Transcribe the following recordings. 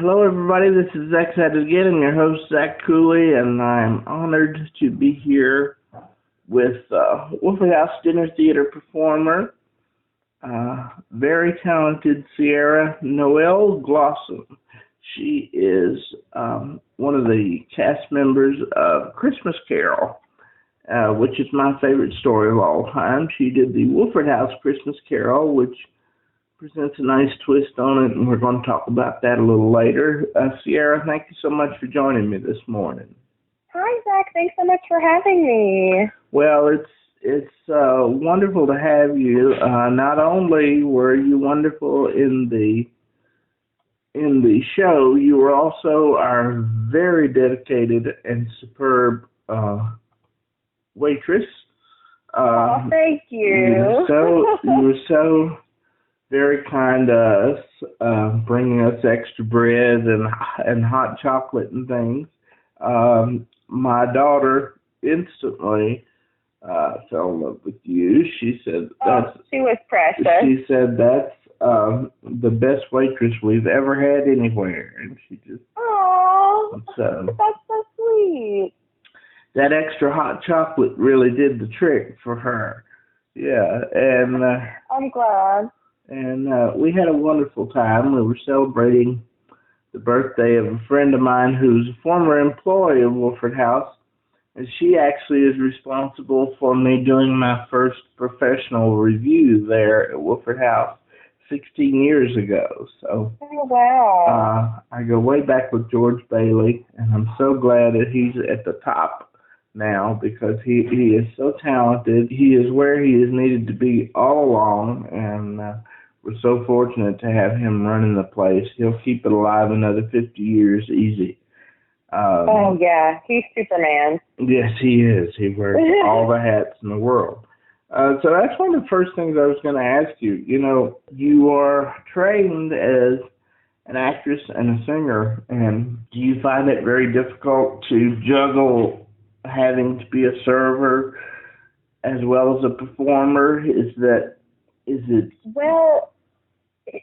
Hello, everybody. This is Zach at it again. I'm your host, Zach Cooley, and I'm honored to be here with Wohlfahrt Haus Dinner Theater performer, very talented Sierra Noel Glosson. She is one of the cast members of Christmas Carol, which is my favorite story of all time. She did the Wohlfahrt Haus Christmas Carol, which presents a nice twist on it, and we're going to talk about that a little later. Sierra, thank you so much for joining me this morning. Hi, Zach. Thanks so much for having me. Well, it's wonderful to have you. Not only were you wonderful in the show, you were also our very dedicated and superb waitress. Thank you. You were so very kind to us, bringing us extra bread and hot chocolate and things. My daughter instantly fell in love with you. She said she was precious. She said that's the best waitress we've ever had anywhere, and she just that's so sweet. That extra hot chocolate really did the trick for her. Yeah, and I'm glad. And we had a wonderful time. We were celebrating the birthday of a friend of mine who's a former employee of Wohlfahrt Haus, and she actually is responsible for me doing my first professional review there at Wohlfahrt Haus 16 years ago. So, wow. I go way back with George Bailey, and I'm so glad that he's at the top now because he is so talented. He is where he is needed to be all along, and we're so fortunate to have him running the place. He'll keep it alive another 50 years easy. Yeah, he's Superman. Yes, he is. He wears all the hats in the world. So that's one of the first things I was going to ask you. You know, you are trained as an actress and a singer, and do you find it very difficult to juggle having to be a server as well as a performer? Is it? Well,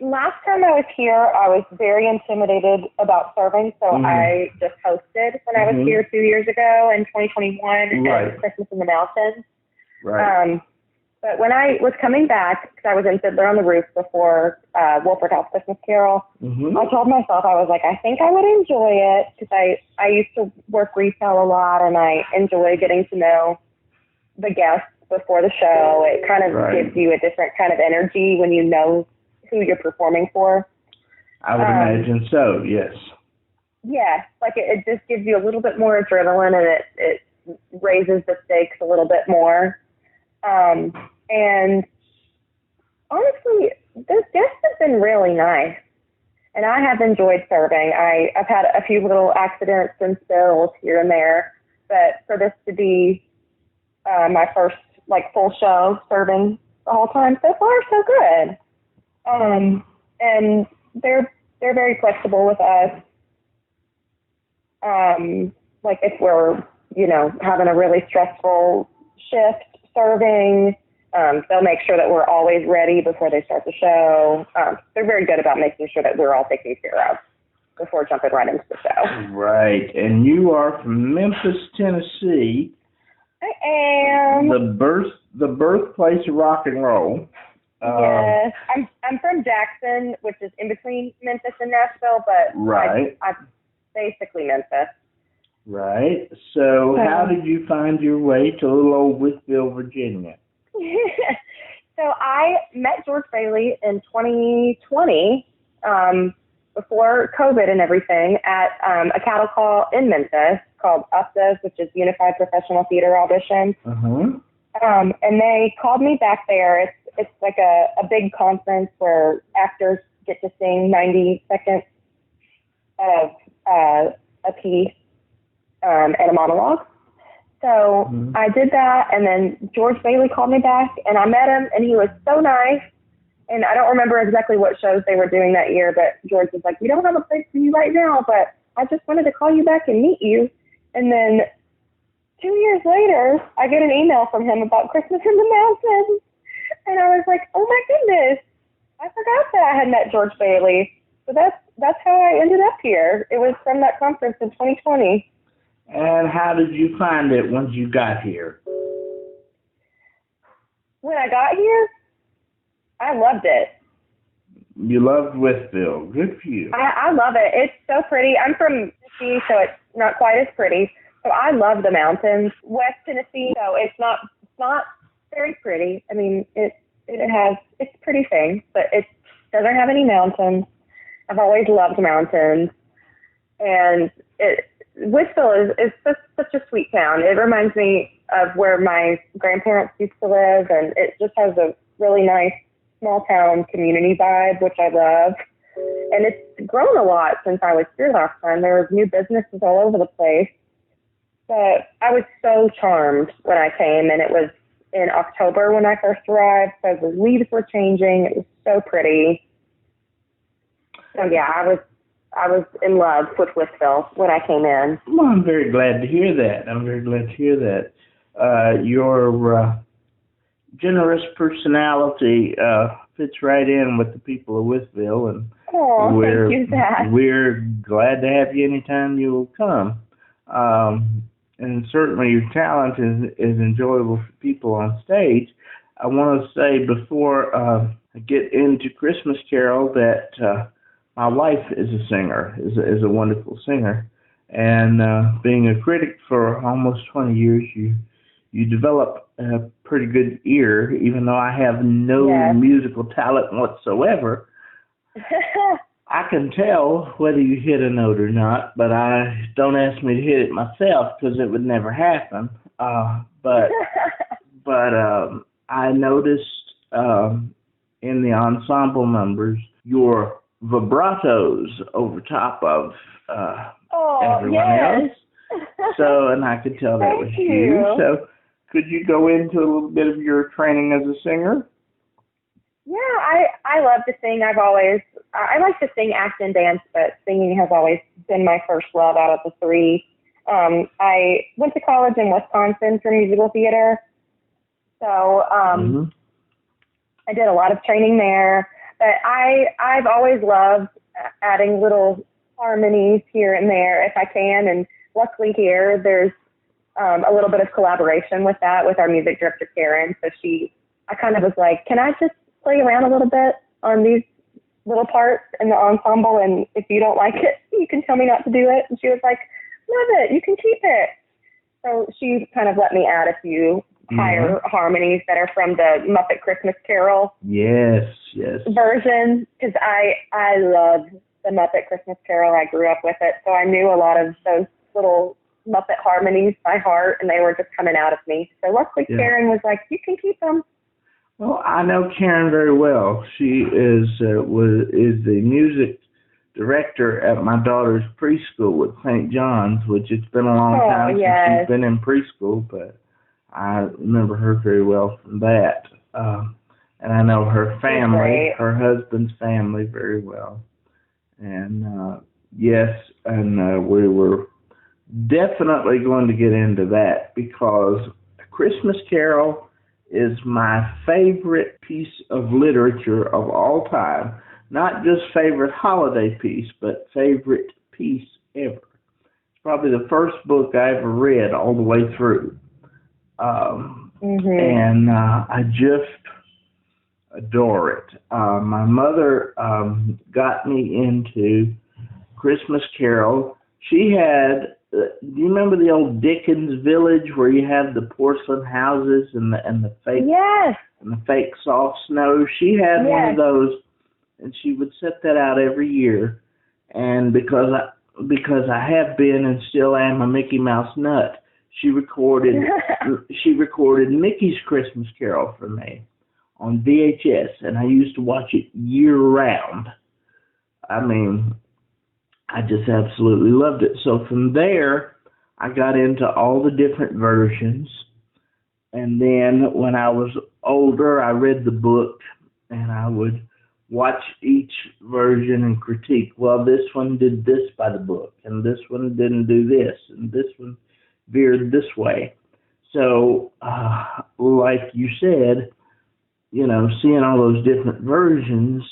last time I was here, I was very intimidated about serving, so I just hosted when I was here 2 years ago in 2021 at Christmas in the Mountains. Right. But when I was coming back, because I was in Fiddler on the Roof before Wohlfahrt Haus Christmas Carol, I told myself, I was like, I think I would enjoy it, because I used to work retail a lot, and I enjoy getting to know the guests before the show. It kind of gives you a different kind of energy when you know who you're performing for. I would imagine so, yes. Yeah, like it just gives you a little bit more adrenaline, and it raises the stakes a little bit more. And honestly, those guests have been really nice, and I have enjoyed serving. I've had a few little accidents and spills here and there, but for this to be my first full show serving the whole time, so far so good. And they're very flexible with us. If we're having a really stressful shift serving, they'll make sure that we're always ready before they start the show. They're very good about making sure that we're all taken care of before jumping right into the show. Right, and you are from Memphis, Tennessee. I am. The birthplace of rock and roll. Yes, I'm from Jackson, which is in between Memphis and Nashville, but I'm basically Memphis. Right. So how did you find your way to little old Whitfield, Virginia? So I met George Bailey in 2020, before COVID and everything, at a cattle call in Memphis called UPTAs, which is Unified Professional Theater Audition. And they called me back there. It's like a big conference where actors get to sing 90 seconds of a piece and a monologue. So I did that, and then George Bailey called me back, and I met him, and he was so nice. And I don't remember exactly what shows they were doing that year, but George was like, we don't have a place for you right now, but I just wanted to call you back and meet you. And then 2 years later, I get an email from him about Christmas in the Mountains. And I was like, oh my goodness, I forgot that I had met George Bailey. So that's that's how I ended up here. It was from that conference in 2020. And how did you find it once you got here? When I got here, I loved it. You loved Westville. Good for you. I love it. It's so pretty. I'm from Tennessee, so it's not quite as pretty. So I love the mountains. West Tennessee, so it's not very pretty. I mean, it's a pretty thing, but it doesn't have any mountains. I've always loved mountains, and Westville is such a sweet town. It reminds me of where my grandparents used to live, and it just has a really nice small town community vibe, which I love. And it's grown a lot since I was here last time. There was new businesses all over the place. But I was so charmed when I came, and it was in October when I first arrived, so the leaves were changing. It was so pretty. So yeah, I was in love with Westville when I came in. Well, I'm very glad to hear that. Your generous personality fits right in with the people of Westville, and thank you, Zach. We're glad to have you anytime you'll come. And certainly your talent is enjoyable for people on stage. I want to say before I get into Christmas Carol that my wife is a singer, is a wonderful singer. And being a critic for almost 20 years, you develop a pretty good ear, even though I have no musical talent whatsoever. I can tell whether you hit a note or not, but don't ask me to hit it myself because it would never happen. But I noticed in the ensemble numbers your vibratos over top of everyone else. So, and I could tell that was you. So, could you go into a little bit of your training as a singer? Yeah, I love to sing. I like to sing, act, and dance, but singing has always been my first love out of the three. I went to college in Wisconsin for musical theater, so I did a lot of training there. But I've always loved adding little harmonies here and there if I can, and luckily here there's a little bit of collaboration with that with our music director Karen. So I kind of was like, can I just play around a little bit on these little parts in the ensemble, and if you don't like it, you can tell me not to do it. And she was like, love it, you can keep it. So she kind of let me add a few higher harmonies that are from the Muppet Christmas Carol version, because I love the Muppet Christmas Carol. I grew up with it, so I knew a lot of those little Muppet harmonies by heart, and they were just coming out of me. So luckily Karen was like, you can keep them. Well, I know Karen very well. She is the music director at my daughter's preschool at St. John's, which it's been a long time since she's been in preschool, but I remember her very well from that. And I know her family, her husband's family very well. And we were definitely going to get into that because A Christmas Carol is my favorite piece of literature of all time. Not just favorite holiday piece, but favorite piece ever. It's probably the first book I ever read all the way through. And I just adore it. My mother got me into Christmas Carol. She had, do you remember the old Dickens village where you have the porcelain houses and the fake soft snow? She had one of those, and she would set that out every year. And because I have been and still am a Mickey Mouse nut, she recorded Mickey's Christmas Carol for me on VHS, and I used to watch it year round. I mean, I just absolutely loved it. So from there, I got into all the different versions. And then when I was older, I read the book, and I would watch each version and critique. Well, this one did this by the book, and this one didn't do this, and this one veered this way. So, like you said, seeing all those different versions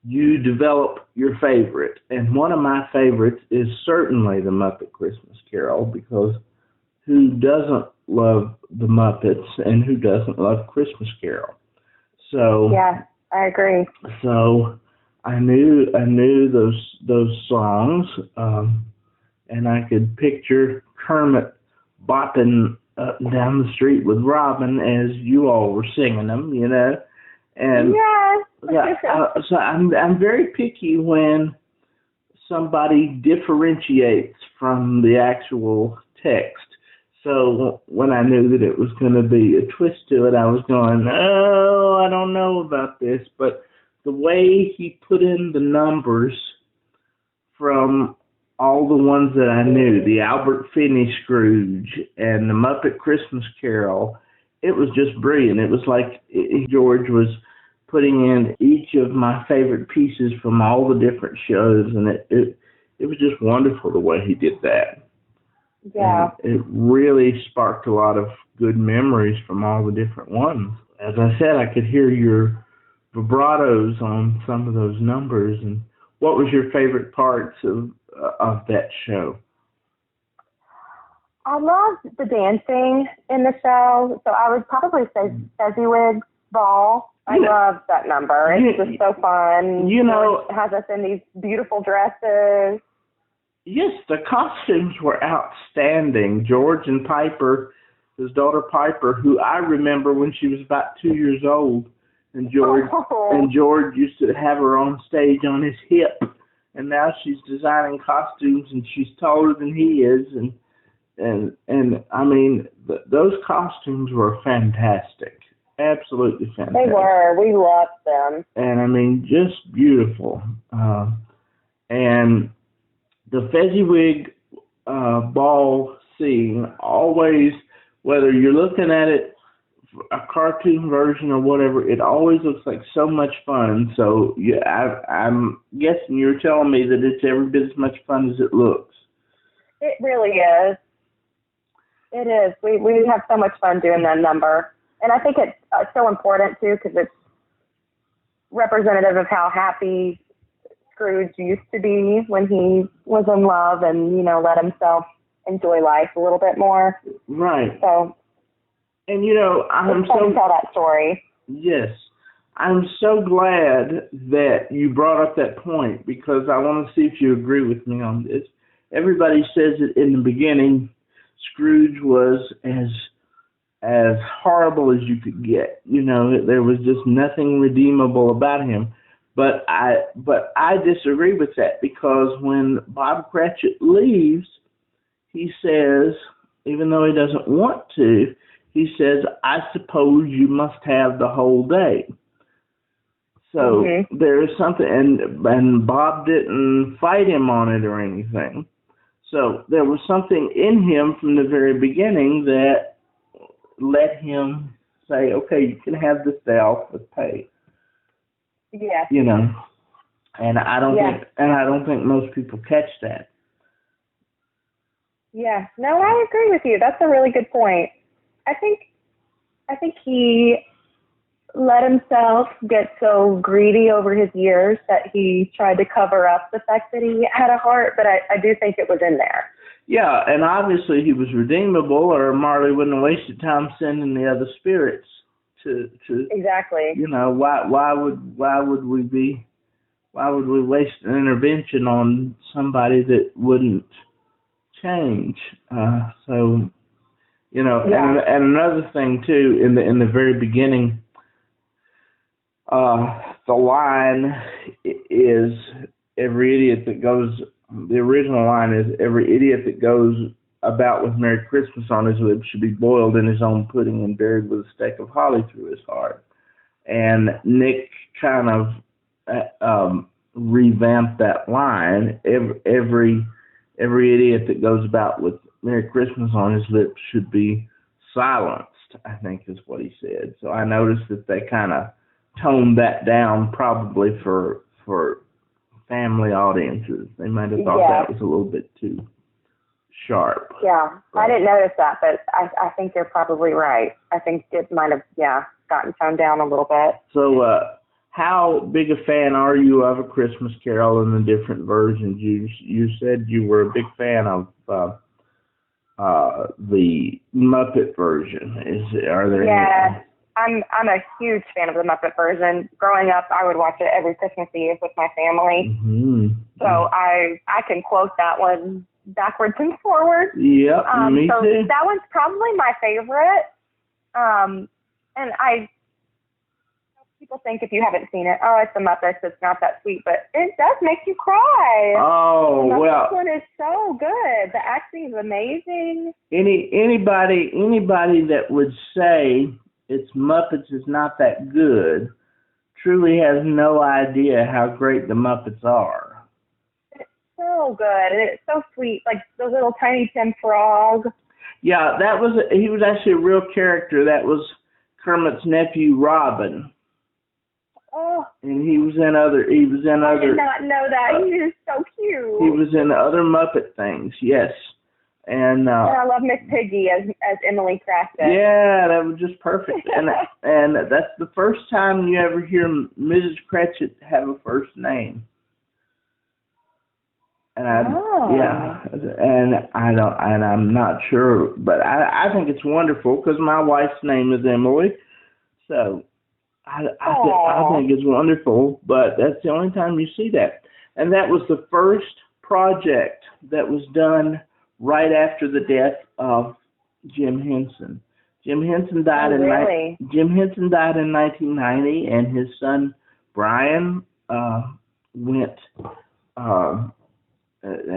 you develop your favorite. And one of my favorites is certainly the Muppet Christmas Carol, because who doesn't love the Muppets and who doesn't love Christmas Carol? So yeah, I agree. So I knew those songs, and I could picture Kermit bopping up and down the street with Robin as you all were singing them, And Yes. so I'm very picky when somebody differentiates from the actual text. So when I knew that it was going to be a twist to it, I was going, oh, I don't know about this. But the way he put in the numbers from all the ones that I knew, the Albert Finney Scrooge and the Muppet Christmas Carol, it was just brilliant. It was like George was putting in each of my favorite pieces from all the different shows, and it was just wonderful the way he did that. Yeah. And it really sparked a lot of good memories from all the different ones. As I said, I could hear your vibratos on some of those numbers. And what was your favorite parts of that show? I loved the dancing in the show, so I would probably say Fezziwig's Ball. I loved that number. It's just so fun. It has us in these beautiful dresses. Yes, the costumes were outstanding. George and Piper, his daughter Piper, who I remember when she was about 2 years old, and George used to have her on stage on his hip, and now she's designing costumes, and she's taller than he is, and I mean those costumes were fantastic, absolutely fantastic. They were. We loved them, and I mean just beautiful, and the Fezziwig ball scene always, whether you're looking at it, a cartoon version or whatever, it always looks like so much fun. So I'm guessing you're telling me that it's every bit as much fun as it looks. It really is. It is. We have so much fun doing that number. And I think it's so important, too, because it's representative of how happy Scrooge used to be when he was in love and, let himself enjoy life a little bit more. Right. So, and I'm so to tell that story. Yes. I'm so glad that you brought up that point, because I want to see if you agree with me on this. Everybody says that in the beginning, Scrooge was as horrible as you could get. There was just nothing redeemable about him. But I disagree with that, because when Bob Cratchit leaves, he says, even though he doesn't want to, he says, I suppose you must have the whole day. So there is something, and Bob didn't fight him on it or anything. So there was something in him from the very beginning that let him say, okay, you can have this day off with pay. Yeah. And I don't think most people catch that. Yeah. No, I agree with you. That's a really good point. I think he let himself get so greedy over his years that he tried to cover up the fact that he had a heart, but I do think it was in there. Yeah, and obviously he was redeemable, or Marley wouldn't have wasted time sending the other spirits to exactly. Why would we waste an intervention on somebody that wouldn't change? And another thing too, in the very beginning, the line is every idiot that goes. The original line is every idiot that goes about with Merry Christmas on his lips should be boiled in his own pudding and buried with a stake of holly through his heart. And Nick kind of revamped that line. Every idiot that goes about with Merry Christmas on his lips should be silenced, I think is what he said. So I noticed that they kind of toned that down, probably for family audiences. They might have thought that was a little bit too sharp. Yeah, I didn't notice that, but I think you're probably right. I think it might have, gotten toned down a little bit. So how big a fan are you of A Christmas Carol and the different versions? You said you were a big fan of the Muppet version. Are there Yeah, any? I'm a huge fan of the Muppet version. Growing up, I would watch it every Christmas Eve with my family. Mm-hmm. So I can quote that one backwards and forwards. Yep, me so too. that one's probably my favorite. And people think if you haven't seen it, oh, it's the Muppets, it's not that sweet, but it does make you cry. Oh, the well. Muppets one is so good. The acting is amazing. Anybody that would say it's Muppets is not that good truly has no idea how great the Muppets are. It's so good. And it's so sweet, like the little Tiny Tim Frog. Yeah, he was actually a real character. That was Kermit's nephew, Robin. Oh, and he was in other. I did not know that. He is so cute. He was in other Muppet things, yes. And I love Miss Piggy as Emily Crackton. Yeah, that was just perfect. and that's the first time you ever hear Mrs. Cratchit have a first name. And I'm not sure, but I think it's wonderful because my wife's name is Emily, so I think it's wonderful. But that's the only time you see that, and that was the first project that was done right after the death of Jim Henson. Jim Henson died in 1990, and his son Brian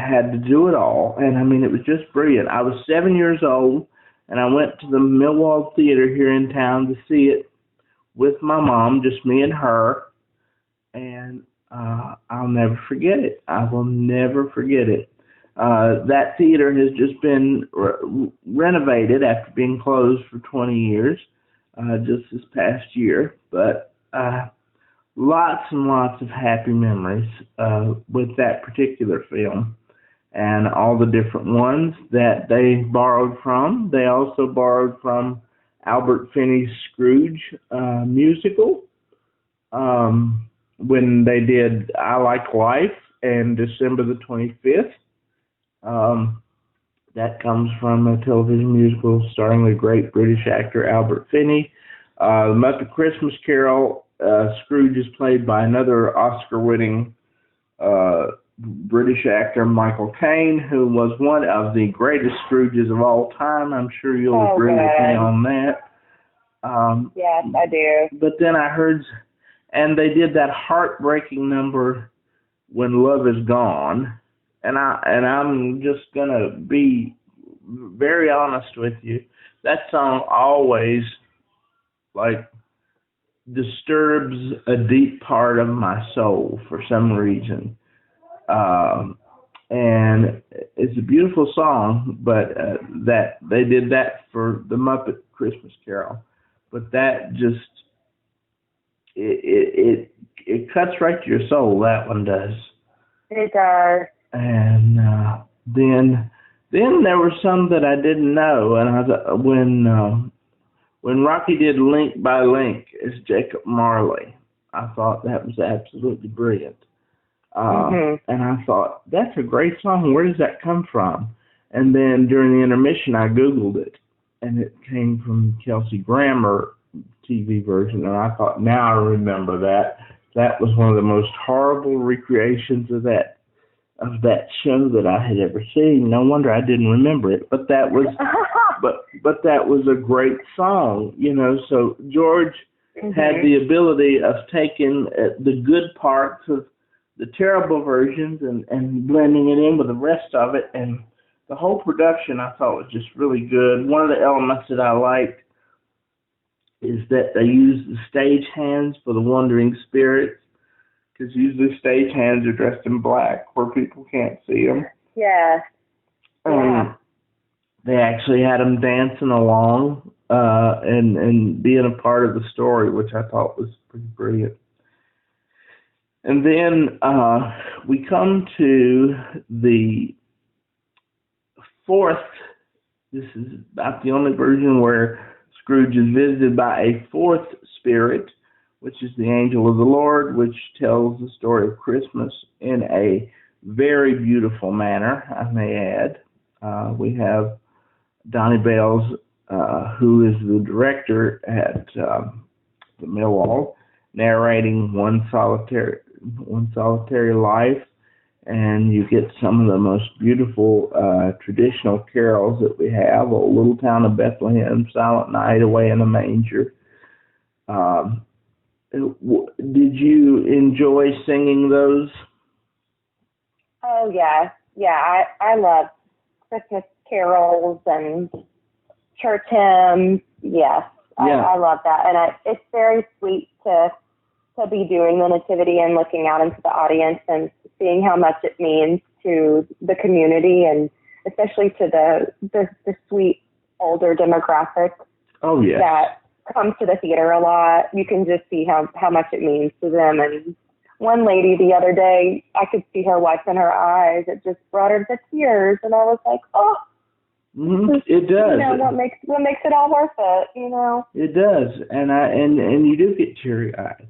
had to do it all, and I mean it was just brilliant. I was 7 years old, and I went to the Millwall Theater here in town to see it with my mom, just me and her, and I'll never forget it. I will never forget it. That theater has just been renovated after being closed for 20 years, just this past year, but lots and lots of happy memories with that particular film and all the different ones that they borrowed from. They also borrowed from Albert Finney's Scrooge musical when they did I Like Life and December the 25th. That comes from a television musical starring the great British actor Albert Finney. The Muppet Christmas Carol, Scrooge is played by another Oscar-winning British actor, Michael Caine, who was one of the greatest Scrooges of all time. I'm sure you'll agree with me on that. Yes, I do. But then I heard, and they did that heartbreaking number, When Love Is Gone, and I'm just gonna be very honest with you. That song always disturbs a deep part of my soul for some reason. And it's a beautiful song, but that they did that for the Muppet Christmas Carol. But that just it cuts right to your soul. That one does. It does. And then there were some that I didn't know, and when Rocky did Link by Link as Jacob Marley, I thought that was absolutely brilliant. And I thought, that's a great song. Where does that come from? And then during the intermission, I Googled it, and it came from Kelsey Grammer TV version. And I thought, now I remember that. That was one of the most horrible recreations of that show that I had ever seen. No wonder I didn't remember it. But that was, but that was a great song, you know. So George had the ability of taking the good parts of the terrible versions and blending it in with the rest of it, and the whole production I thought was just really good. One of the elements that I liked is that they used the stage hands for the wandering spirits, because usually stage hands are dressed in black where people can't see them. Yeah. They actually had them dancing along and being a part of the story, which I thought was pretty brilliant. And then we come to the fourth. This is about the only version where Scrooge is visited by a fourth spirit, which is The Angel of the Lord, which tells the story of Christmas in a very beautiful manner, I may add. We have Donnie Bales, who is the director at the Millwall, narrating One Solitary Life, and you get some of the most beautiful traditional carols that we have: O Little Town of Bethlehem, Silent Night, Away in a Manger. Did you enjoy singing those? Oh, yeah. Yeah, I love Christmas carols and church hymns. Yes, Yeah. I love that. And it's very sweet to be doing the Nativity and looking out into the audience and seeing how much it means to the community, and especially to the sweet older demographic that comes to the theater a lot. You can just see how much it means to them. And one lady the other day, I could see her wiping her eyes. It just brought her to tears, and I was like, oh. Mm-hmm. It does. You know, what makes it all worth it, you know? It does, and you do get teary-eyed.